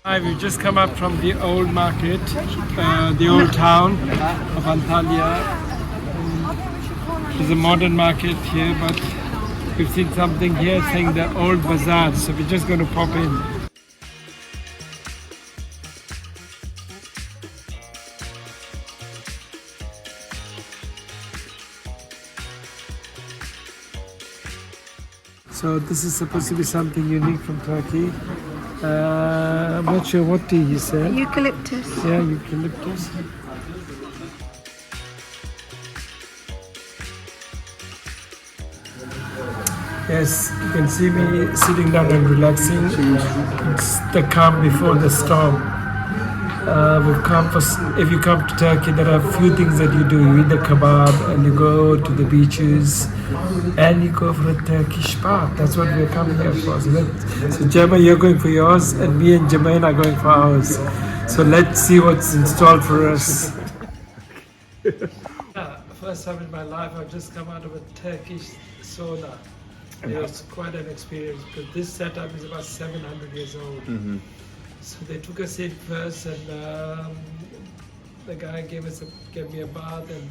Hi, we've just come up from the old market, the old town of Antalya. There's a modern market here, but we've seen something here saying the old bazaar, so we're just going to pop in. So this is supposed to be something unique from Turkey. I'm not sure what tea he said. Eucalyptus. Yeah, eucalyptus. Yes, you can see me sitting down and relaxing. It's the calm before the storm. We've come for, if you come to Turkey, there are a few things that you do. You eat the kebab and you go to the beaches and you go for a Turkish bath. That's what we're coming here for. So Gemma, you're going for yours and me and Jermaine are going for ours. So let's see what's installed for us. First time in my life, I've just come out of a Turkish sauna. It was quite an experience because this setup is about 700 years old. So they took us in first, and the guy gave me a bath, and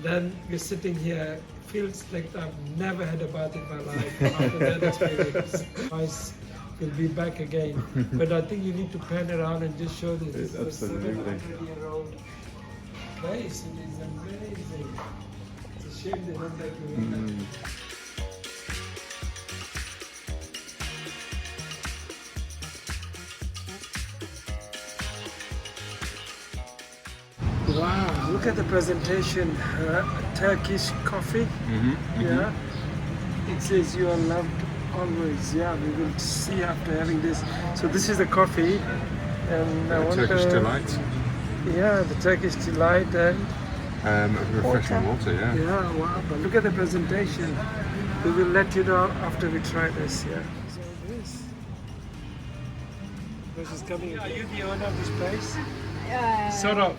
then we're sitting here. It feels like I've never had a bath in my life after that experience. We'll be back again, but I think you need to pan around and just show this. This is a 700-year-old place. It is amazing. It's a shame they don't let you in. Wow, look at the presentation. Turkish coffee. Yeah. It says you are loved always. Yeah, we will see after having this. So this is the coffee. And I wonder, Turkish delight. Yeah, the Turkish delight and refreshing water, yeah. Yeah, wow. But look at the presentation. We will let you know after we try this, yeah. So this is coming. Are you the owner of this place? Sort of.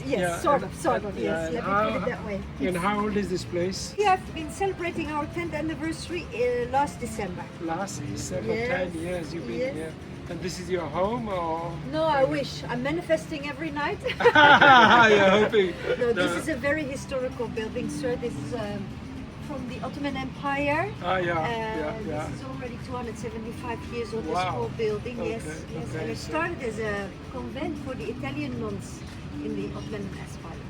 Yes, sort of, yes. Let me put it that way. And how old is this place? We have been celebrating our 10th anniversary last December. Last December, Yes. 10 years you've been Yes. here. And this is your home, or? No, I wish. I'm manifesting every night. You're hoping. No, this is a very historical building, sir. This is from the Ottoman Empire. This is already 275 years old, this Wow. whole building. Yes, Okay, yes. okay, And it so- started as a convent for the Italian nuns in the Ottoman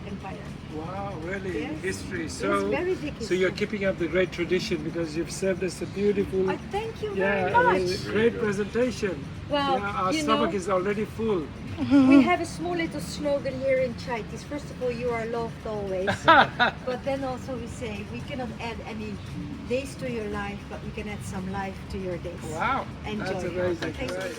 Empire. Wow, really? Yes. History. Yes, So, very big so you're history. keeping up the great tradition because you've served us a beautiful, I thank you yeah, very much. great presentation. Well, yeah, our you stomach know- is already full. We have a small little slogan here in Chaitis. First of all, you are loved always. But then also we say we cannot add any days to your life, but we can add some life to your days. Wow, Enjoy. that's amazing. Thank you. Right.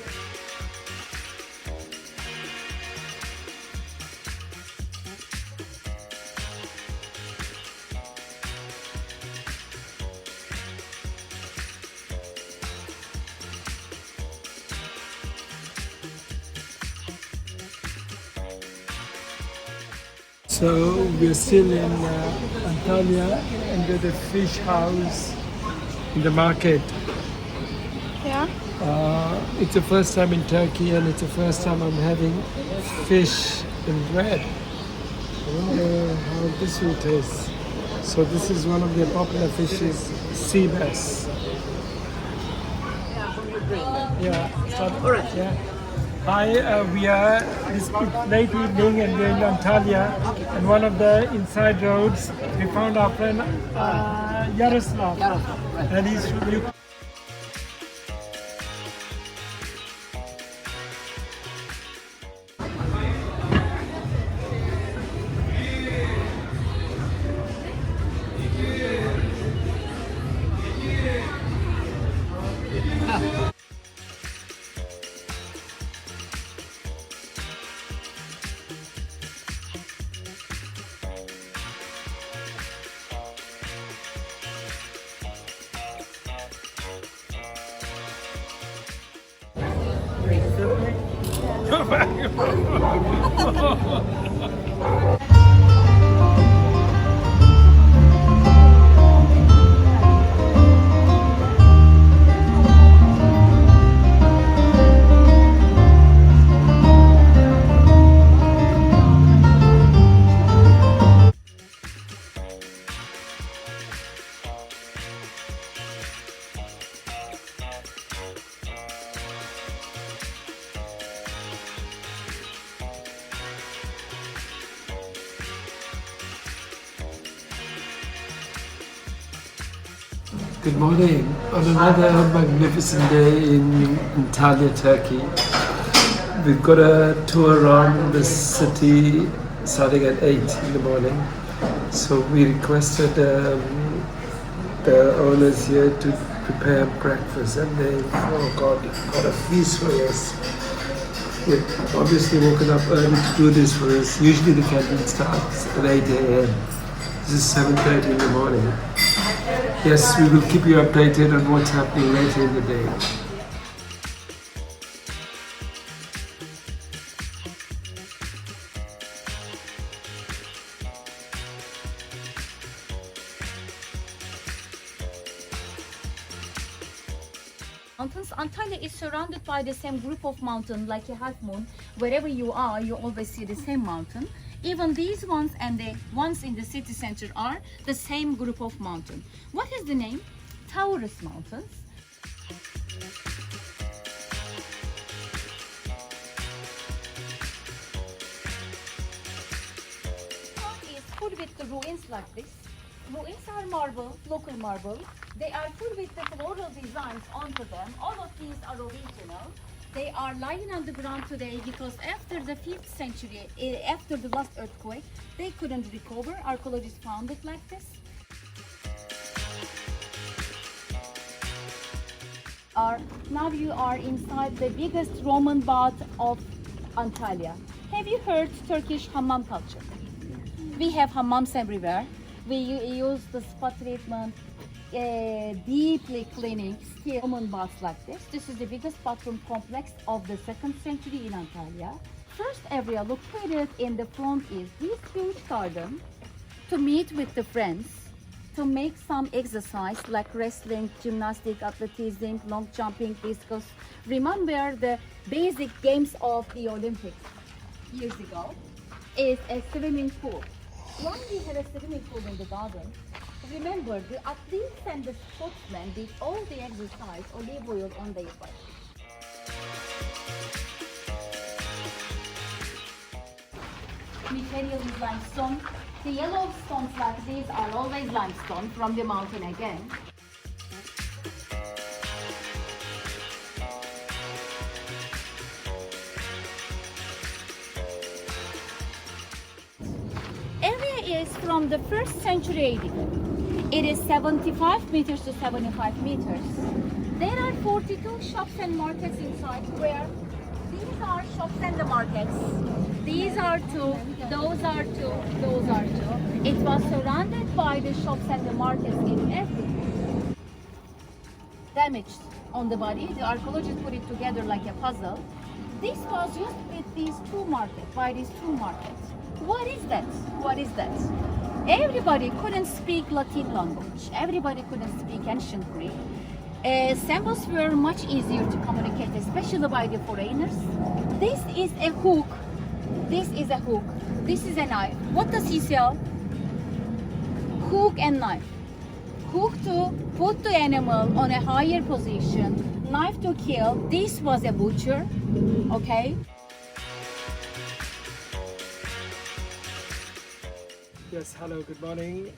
So we're still in Antalya under the fish house in the market. Yeah. It's the first time in Turkey and it's the first time I'm having fish in bread. I wonder how this will taste. So this is one of their popular fishes, sea bass. Yeah. All right. Yeah. Hi, we are this late evening and we're in Antalya, and one of the inside roads we found our friend Yaroslav, and he's from Ukraine. Good morning. On another magnificent day in Antalya, Turkey. We've got a tour around the city starting at 8 in the morning. So we requested the owners here to prepare breakfast, and they, oh God, got a feast for us. We've obviously woken up early to do this for us. Usually the canteen starts at 8 a.m. This is 7:30 in the morning. Yes, we will keep you updated on what's happening later in the day. Mountains. Antalya is surrounded by the same group of mountains, like a half moon. Wherever you are, you always see the same mountain. Even these ones and the ones in the city center are the same group of mountain. What is the name? Taurus Mountains. One is full with the ruins like this. Ruins are marble, local marble. They are full with the floral designs onto them. All of these are original. They are lying on the ground today because after the 5th century, after the last earthquake, they couldn't recover. Archaeologists found it like this. Now you are inside the biggest Roman bath of Antalya. Have you heard Turkish Hamam culture? We have hammams everywhere. We use the spa treatment, deeply cleaning still Roman baths like this. This is the biggest bathroom complex of the 2nd century in Antalya. First area located in the front is this huge garden to meet with the friends, to make some exercise like wrestling, gymnastics, athleticism, long jumping, discus. Remember the basic games of the Olympics years ago is a swimming pool. Why we have a swimming pool in the garden? Remember, the athletes and the sportsmen did all the exercise olive oil on their body. Material is limestone. The yellow stones like these are always limestone from the mountain again. Area is from the 1st century AD. It is 75 meters to 75 meters. There are 42 shops and markets inside where these are shops and the markets. These are 2, those are 2, those are 2. It was surrounded by the shops and the markets in everything. Damaged on the body, the archaeologists put it together like a puzzle. This was used with these 2 markets, by these 2 markets. What is that? What is that? Everybody couldn't speak Latin language. Everybody couldn't speak ancient Greek. Symbols were much easier to communicate, especially by the foreigners. This is a hook. This is a hook. This is a knife. What does he sell? Hook and knife. Hook to put the animal on a higher position. Knife to kill. This was a butcher. Okay. Yes, hello, good morning.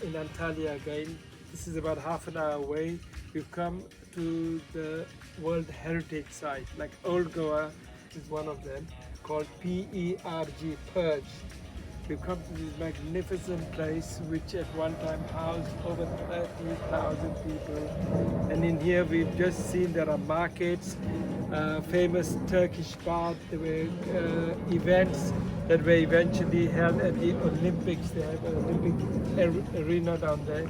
In Antalya again. This is about half an hour away. We've come to the World Heritage Site, like Old Goa is one of them, called PERG, Purge. We've come to this magnificent place which at one time housed over 30,000 people. And in here we've just seen there are markets, famous Turkish bath, there were events that were eventually held at the Olympics. They have an Olympic arena down there.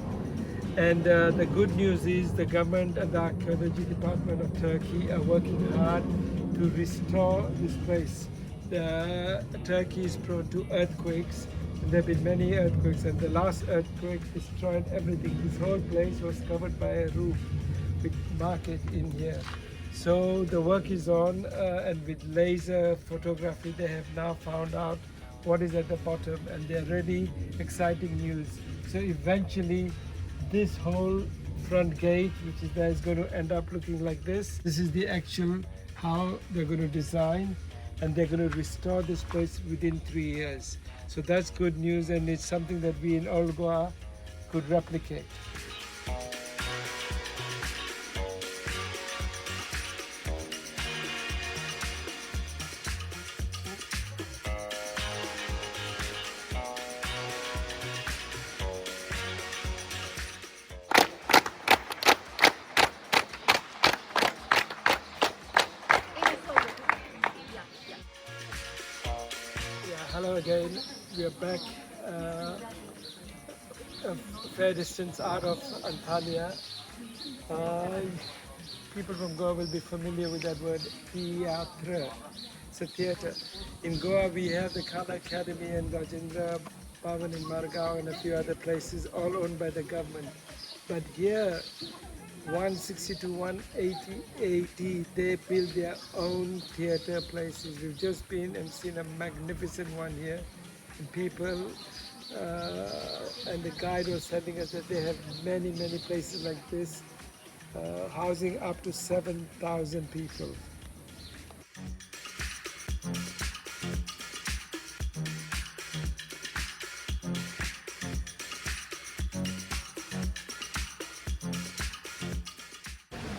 And the good news is the government and the archaeology department of Turkey are working hard to restore this place. Turkey is prone to earthquakes, and there have been many earthquakes, and the last earthquake destroyed everything. This whole place was covered by a roof with market in here. So the work is on, and with laser photography they have now found out what is at the bottom, and they're really exciting news. So eventually this whole front gate, which is there, is going to end up looking like this. This is the actual how they're going to design, and they're going to restore this place within 3 years. So that's good news, and it's something that we in Old Goa could replicate. again, we are back a fair distance out of Antalya. People from Goa will be familiar with that word, theatre. It's a theatre. In Goa, we have the Kala Academy and Rajendra Bhavan in Margao and a few other places, all owned by the government. But here, 160 to 180 AD, they build their own theatre places. We've just been and seen a magnificent one here. And people, and the guide was telling us that they have many, many places like this, housing up to 7,000 people.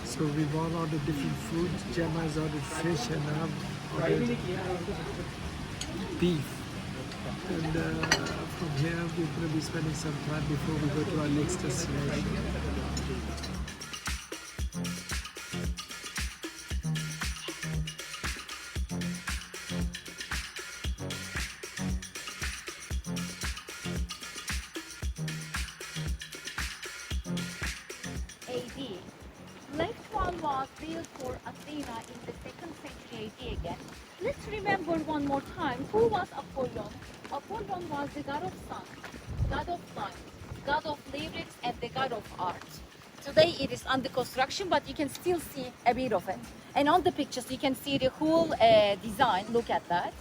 So we've all ordered different foods. Gemma has ordered fish and I've ordered beef. And from here we're going to be spending some time before we go to our next destination. AD. Left one was built for Athena in the 2nd century AD again. Let's remember one more time, who was Apollon? Apollon was the god of sun, god of light, god of lyrics, and the god of art. Today it is under construction, but you can still see a bit of it. And on the pictures you can see the whole design, look at that.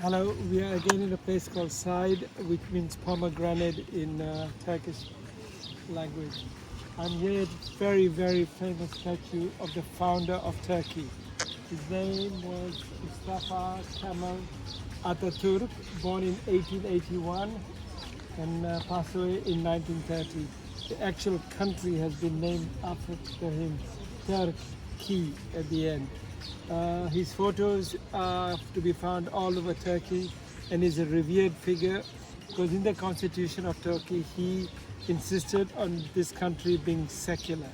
Hello, we are again in a place called Side, which means pomegranate in Turkish language. I'm here at a very, very famous statue of the founder of Turkey. His name was Mustafa Kemal Atatürk, born in 1881 and passed away in 1930. The actual country has been named after him, Turkey at the end. His photos are to be found all over Turkey and is a revered figure because in the constitution of Turkey he insisted on this country being secular.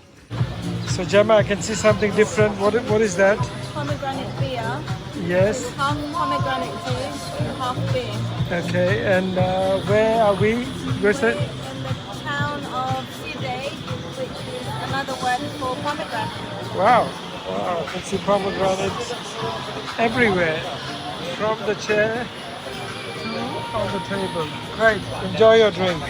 So Gemma, I can see something different. What is that? Pomegranate beer, Yes. half pomegranate juice, half beer. Okay, and where are we? Where's it? In the town of Side, which is another word for pomegranate. Wow. Wow, I can see pomegranates everywhere, from the chair to on the table. Great, enjoy your drink.